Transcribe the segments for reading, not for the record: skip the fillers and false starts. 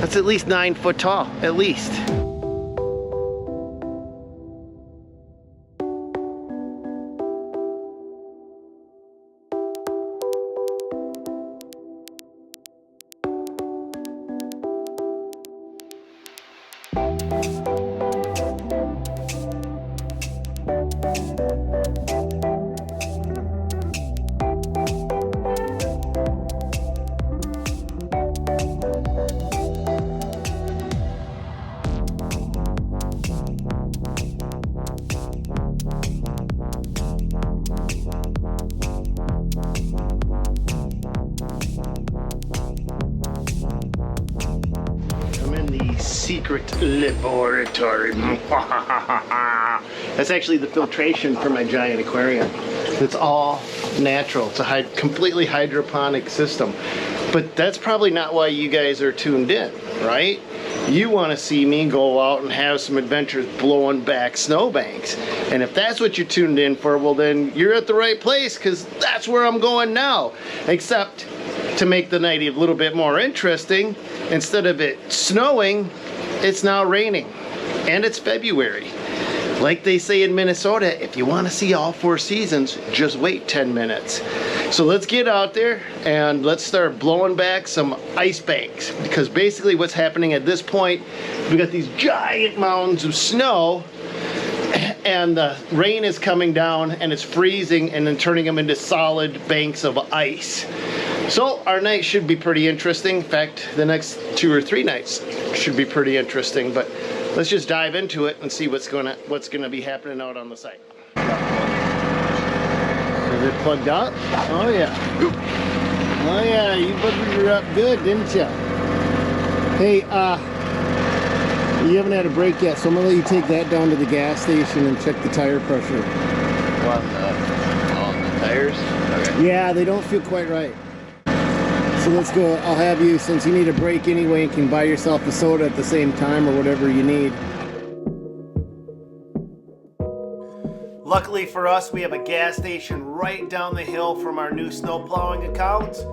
That's at least 9 foot tall, at least. I'm in the secret laboratory. That's actually the filtration for my giant aquarium. It's all natural. It's a completely hydroponic system. But that's probably not why you guys are tuned in, right? You want to see me go out and have some adventures blowing back snowbanks. And if that's what you're tuned in for, well then you're at the right place, because that's where I'm going now. Except to make the night a little bit more interesting, instead of it snowing, it's now raining. And it's February. Like they say in Minnesota, if you want to see all 4 seasons, just wait 10 minutes. So let's get out there and let's start blowing back some ice banks. Because basically what's happening at this point, we got these giant mountains of snow and the rain is coming down and it's freezing and then turning them into solid banks of ice. So our night should be pretty interesting. In fact, the next 2 or 3 nights should be pretty interesting. But let's just dive into it and see what's gonna be happening out on the site. Is it plugged up? Oh yeah. Oh yeah, you buggered her up good, didn't you? Hey, you haven't had a break yet, so I'm gonna let you take that down to the gas station and check the tire pressure. On the tires? Okay. Yeah, they don't feel quite right. So let's go. I'll have you, since you need a break anyway, and can buy yourself a soda at the same time or whatever you need. Luckily for us, we have a gas station right down the hill from our new snow plowing accounts,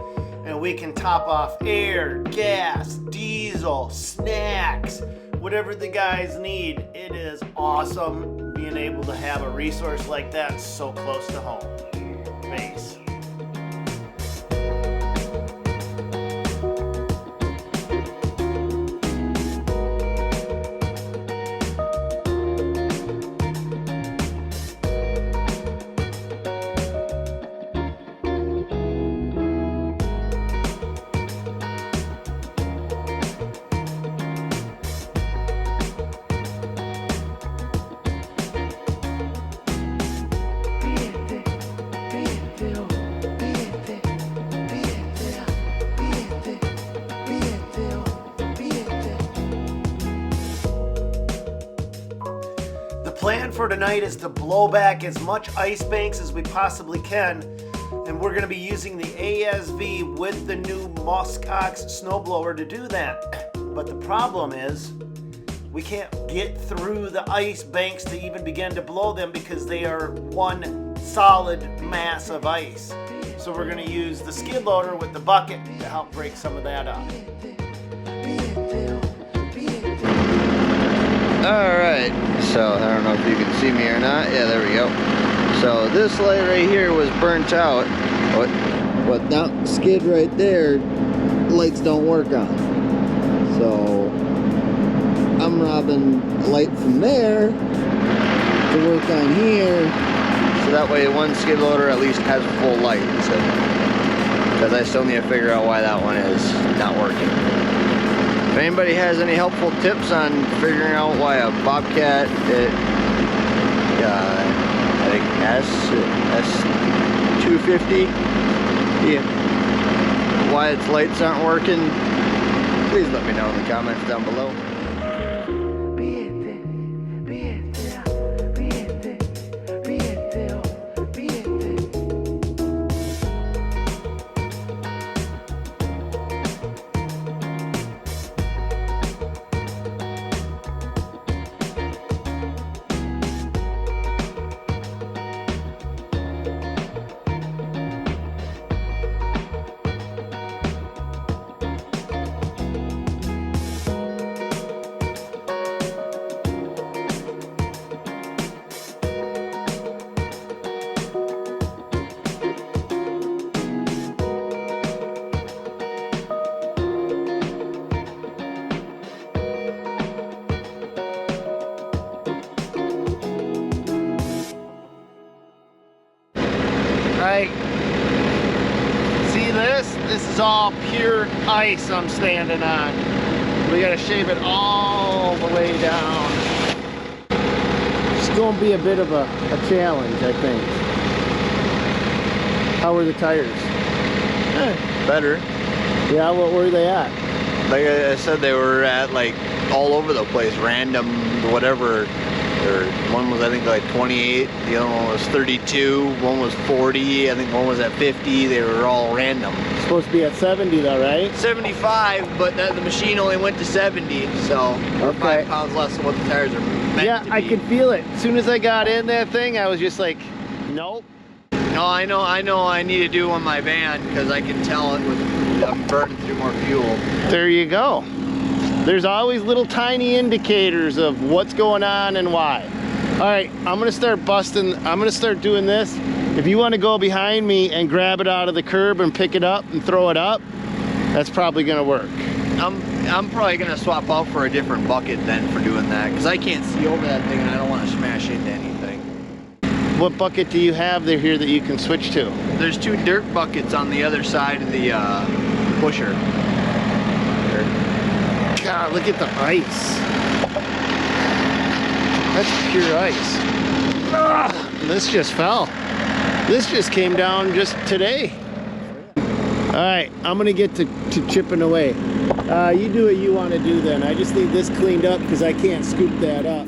and we can top off air, gas, diesel, snacks, whatever the guys need. It is awesome being able to have a resource like that so close to home. Base. The plan for tonight is to blow back as much ice banks as we possibly can, and we're going to be using the ASV with the new Muskox snowblower to do that. But the problem is we can't get through the ice banks to even begin to blow them because they are one solid mass of ice. So we're going to use the skid loader with the bucket to help break some of that up. Alright, so I don't know if you can see me or not. Yeah, there we go. So this light right here was burnt out. But that skid right there, lights don't work on. So I'm robbing light from there to work on here. So that way one skid loader at least has full light. Because I still need to figure out why that one is not working. If anybody has any helpful tips on figuring out why a Bobcat, I think S250, yeah, why its lights aren't working, please let me know in the comments down below. right? See this? This is all pure ice I'm standing on. We gotta shave it all the way down. It's gonna be a bit of a challenge, I think. How were the tires? Better. Yeah, what were they at? Like I said, they were at like all over the place, random, whatever. One was I think like 28, the other one was 32, one was 40, I think one was at 50. They were all random. Supposed to be at 70 though, right? 75, but the machine only went to 70, so we're Okay. 5 pounds less than what the tires are meant Yeah, to be. I could feel it. As soon as I got in that thing, I was just like, nope. No, I know I need to do on my van because I can tell it with I'm burning through more fuel. There you go. There's always little tiny indicators of what's going on and why. All right, I'm gonna start doing this. If you wanna go behind me and grab it out of the curb and pick it up and throw it up, that's probably gonna work. I'm probably gonna swap out for a different bucket then for doing that because I can't see over that thing and I don't want to smash into anything. What bucket do you have there here that you can switch to? There's 2 dirt buckets on the other side of the pusher. God, look at the ice. That's pure ice. Ah, this just fell. This just came down just today. All right, I'm gonna get to chipping away. You do what you want to do then. I just need this cleaned up because I can't scoop that up.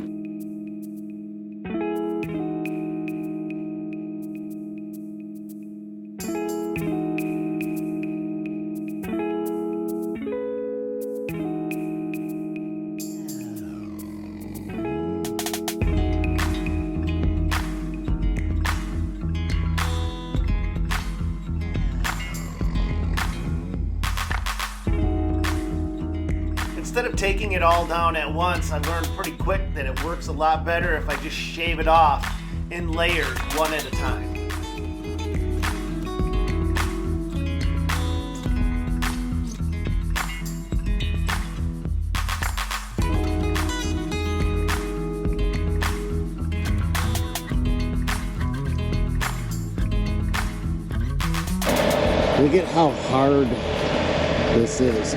Instead of taking it all down at once, I learned pretty quick that it works a lot better if I just shave it off in layers, one at a time. Look at how hard this is.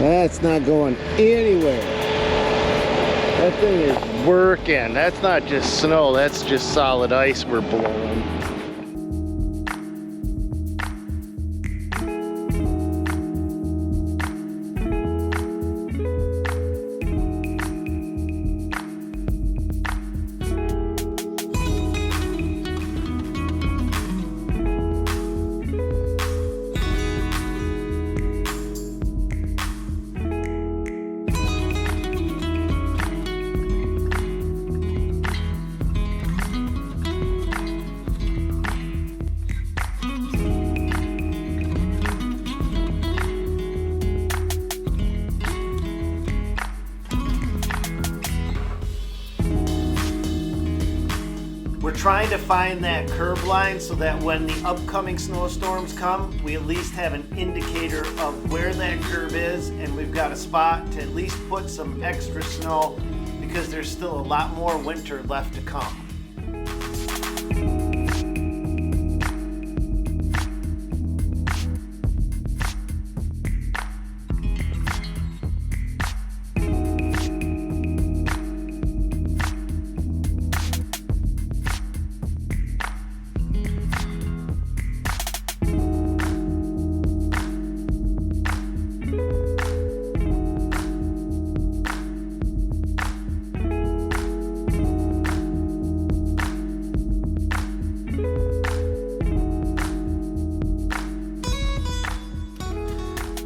That's not going anywhere. That thing is working. That's not just snow, that's just solid ice we're blowing. We're trying to find that curb line so that when the upcoming snowstorms come, we at least have an indicator of where that curb is, and we've got a spot to at least put some extra snow because there's still a lot more winter left to come.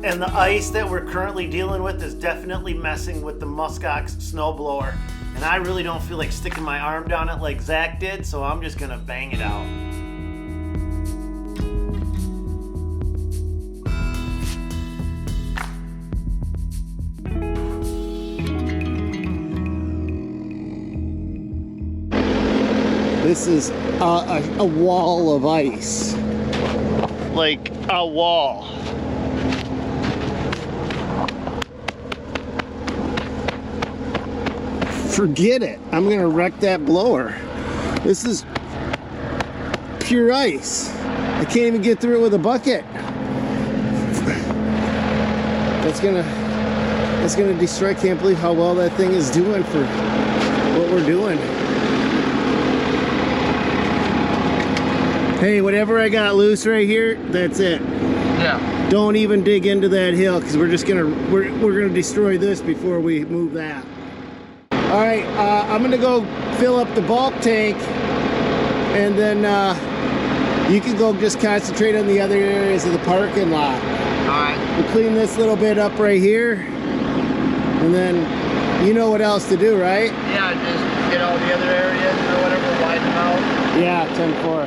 And the ice that we're currently dealing with is definitely messing with the muskox snowblower. And I really don't feel like sticking my arm down it like Zach did, so I'm just gonna bang it out. This is a wall of ice. Like a wall. forget it. I'm gonna wreck that blower. This is pure ice. I can't even get through it with a bucket. That's gonna destroy. I can't believe how well that thing is doing for what we're doing. Hey, whatever I got loose right here, that's it. Yeah. Don't even dig into that hill, because we're gonna destroy this before we move that. All right, I'm gonna go fill up the bulk tank, and then you can go just concentrate on the other areas of the parking lot. All right. We'll clean this little bit up right here, and then you know what else to do, right? Yeah, just get all the other areas or whatever, widen them out. Yeah, 10-4.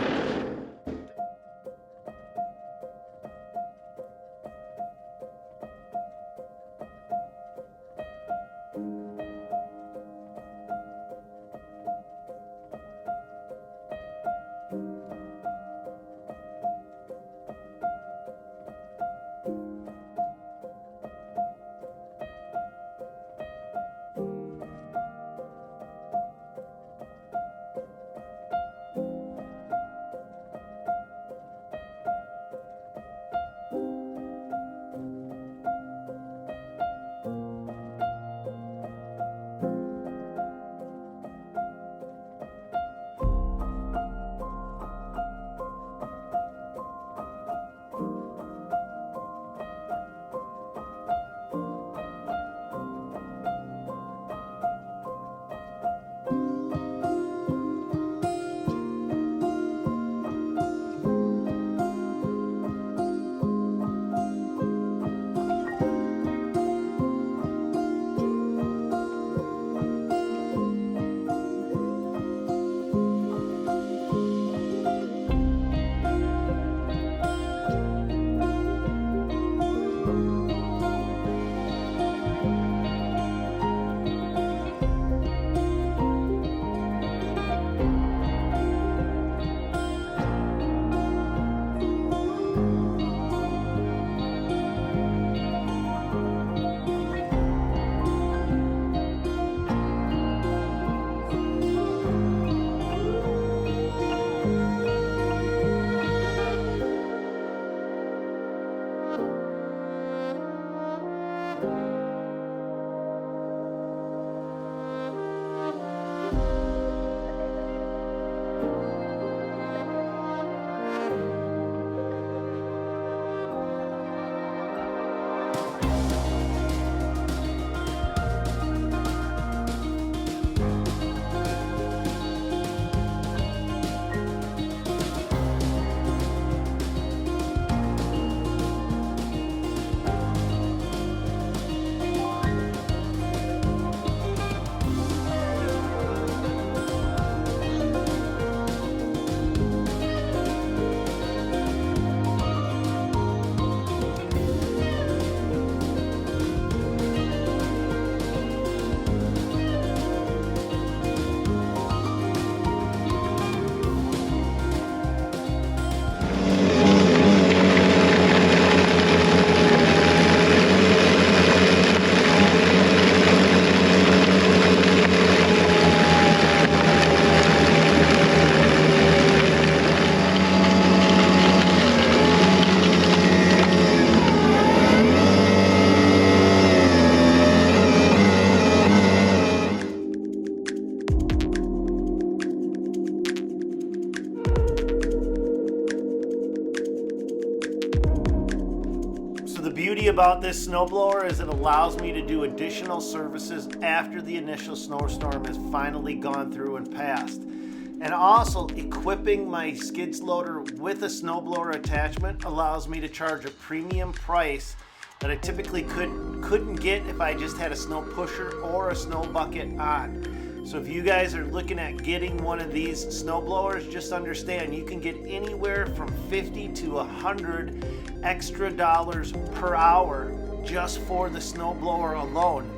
About this snowblower is it allows me to do additional services after the initial snowstorm has finally gone through and passed. And also, equipping my skid loader with a snowblower attachment allows me to charge a premium price that I typically couldn't get if I just had a snow pusher or a snow bucket on. So if you guys are looking at getting one of these snowblowers, just understand you can get anywhere from 50 to 100 extra dollars per hour just for the snowblower alone,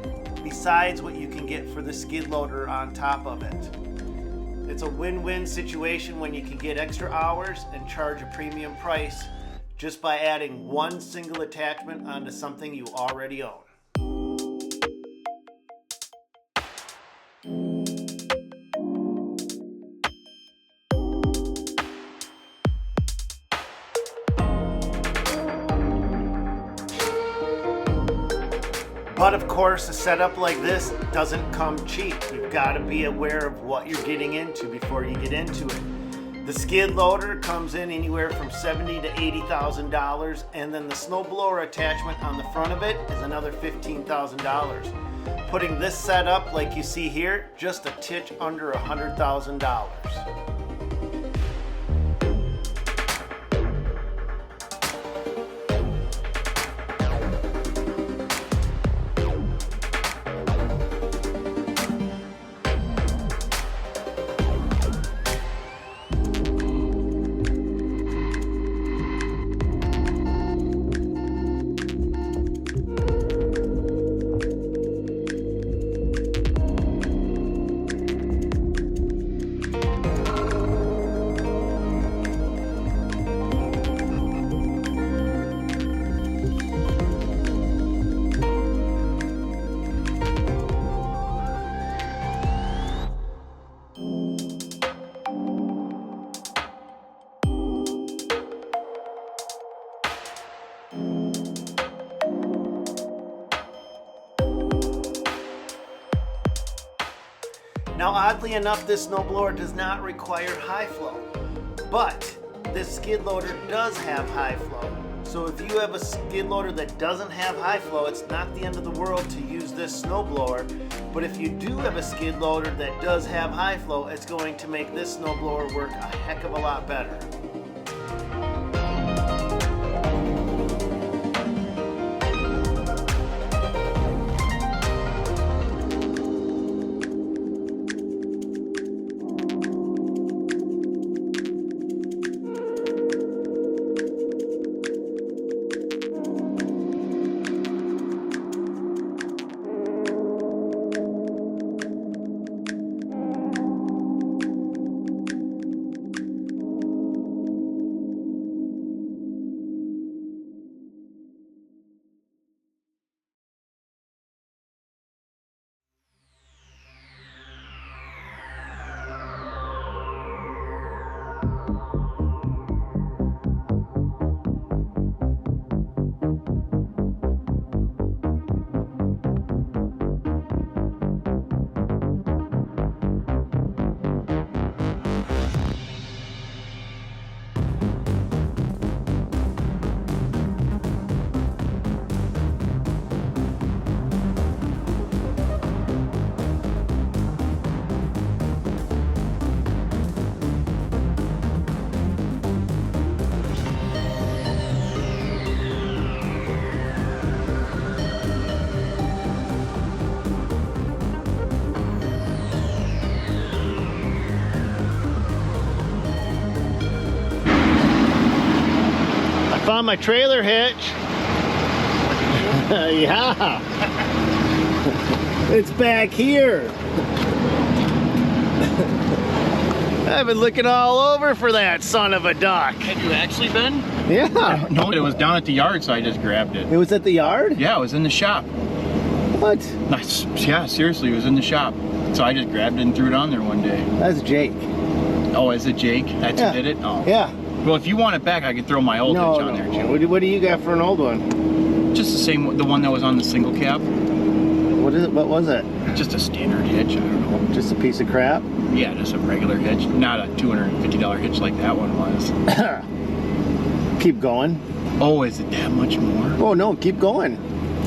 besides what you can get for the skid loader on top of it. It's a win-win situation when you can get extra hours and charge a premium price just by adding one single attachment onto something you already own. But of course, a setup like this doesn't come cheap. You've got to be aware of what you're getting into before you get into it. The skid loader comes in anywhere from $70,000 to $80,000, and then the snowblower attachment on the front of it is another $15,000. Putting this setup like you see here, just a titch under $100,000. Now, oddly enough, this snowblower does not require high flow, but this skid loader does have high flow. So if you have a skid loader that doesn't have high flow, it's not the end of the world to use this snowblower. But if you do have a skid loader that does have high flow, it's going to make this snowblower work a heck of a lot better. Found my trailer hitch. Yeah. It's back here. I've been looking all over for that son of a duck. Have you actually been? Yeah. No, it was down at the yard, so I just grabbed it. It was at the yard? Yeah, it was in the shop. What? Nice. Yeah, seriously, it was in the shop. So I just grabbed it and threw it on there one day. That's Jake. Oh, is it Jake? That's Yeah. who did it? Oh. Yeah. Well, if you want it back, I could throw my old hitch on there, too. What do you got for an old one? Just the same, the one that was on the single cab. What is it? What was it? Just a standard hitch, I don't know. Just a piece of crap? Yeah, just a regular hitch. Not a $250 hitch like that one was. Keep going. Oh, is it that much more? Oh, no, keep going.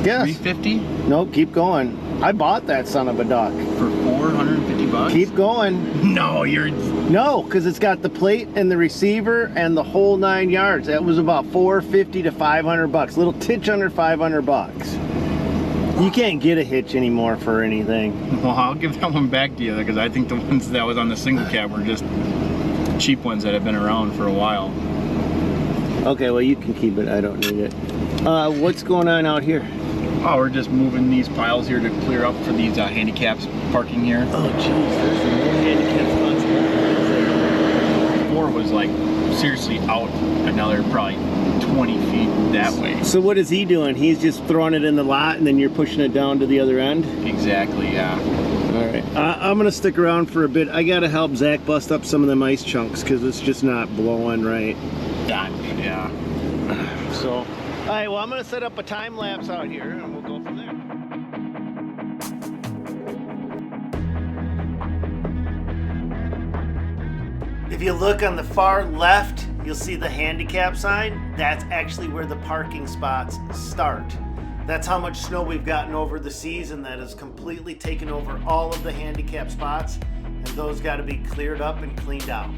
Yes. $350 No, keep going. I bought that son of a duck. for $450? Keep going. No, you're... No, because it's got the plate and the receiver and the whole 9 yards. That was about $450 to $500. Little titch under $500. You can't get a hitch anymore for anything. Well, I'll give that one back to you because I think the ones that was on the single cab were just cheap ones that have been around for a while. Okay, well you can keep it. I don't need it. What's going on out here? Oh, we're just moving these piles here to clear up for these handicaps parking here. Oh, jeez, there's some more handicap spots here. 4 was like seriously out another probably 20 feet that way. So what is he doing? He's just throwing it in the lot and then you're pushing it down to the other end? Exactly, yeah. All right. I'm going to stick around for a bit. I got to help Zach bust up some of them ice chunks because it's just not blowing right. Yeah. So, all right, well, I'm going to set up a time lapse out here and we'll go from there. If you look on the far left, you'll see the handicap sign. That's actually where the parking spots start. That's how much snow we've gotten over the season that has completely taken over all of the handicap spots, and those got to be cleared up and cleaned out.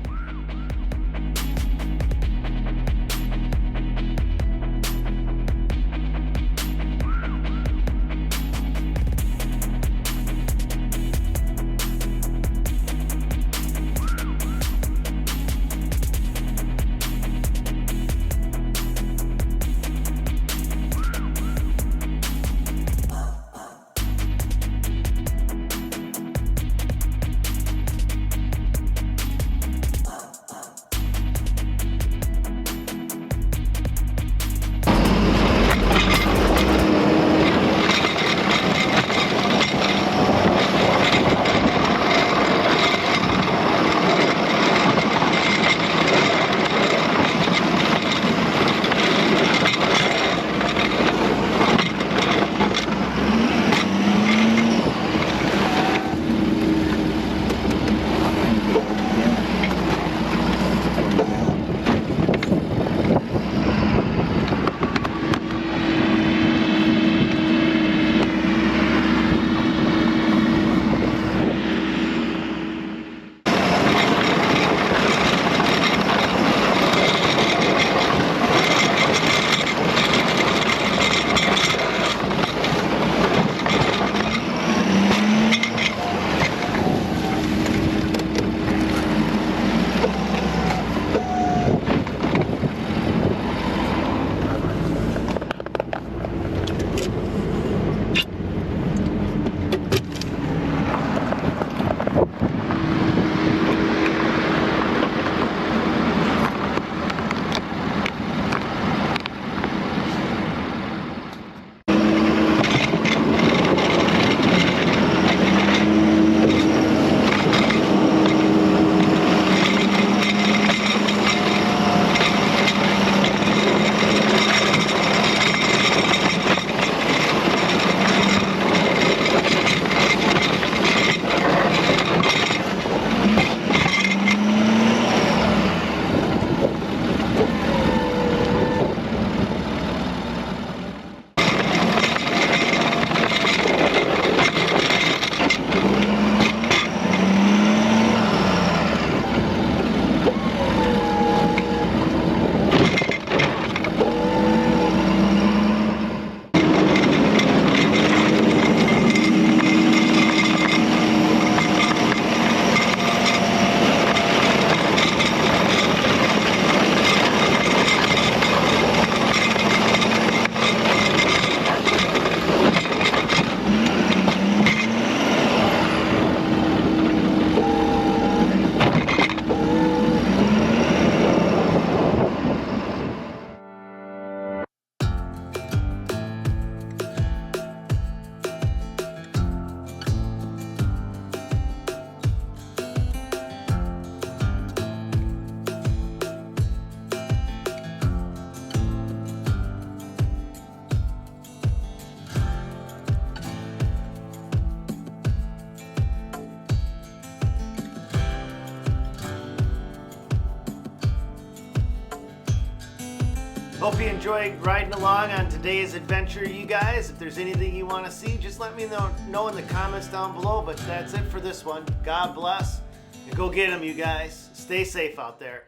Hope you enjoyed riding along on today's adventure, you guys. If there's anything you want to see, just let me know in the comments down below. But that's it for this one. God bless. And go get them, you guys. Stay safe out there.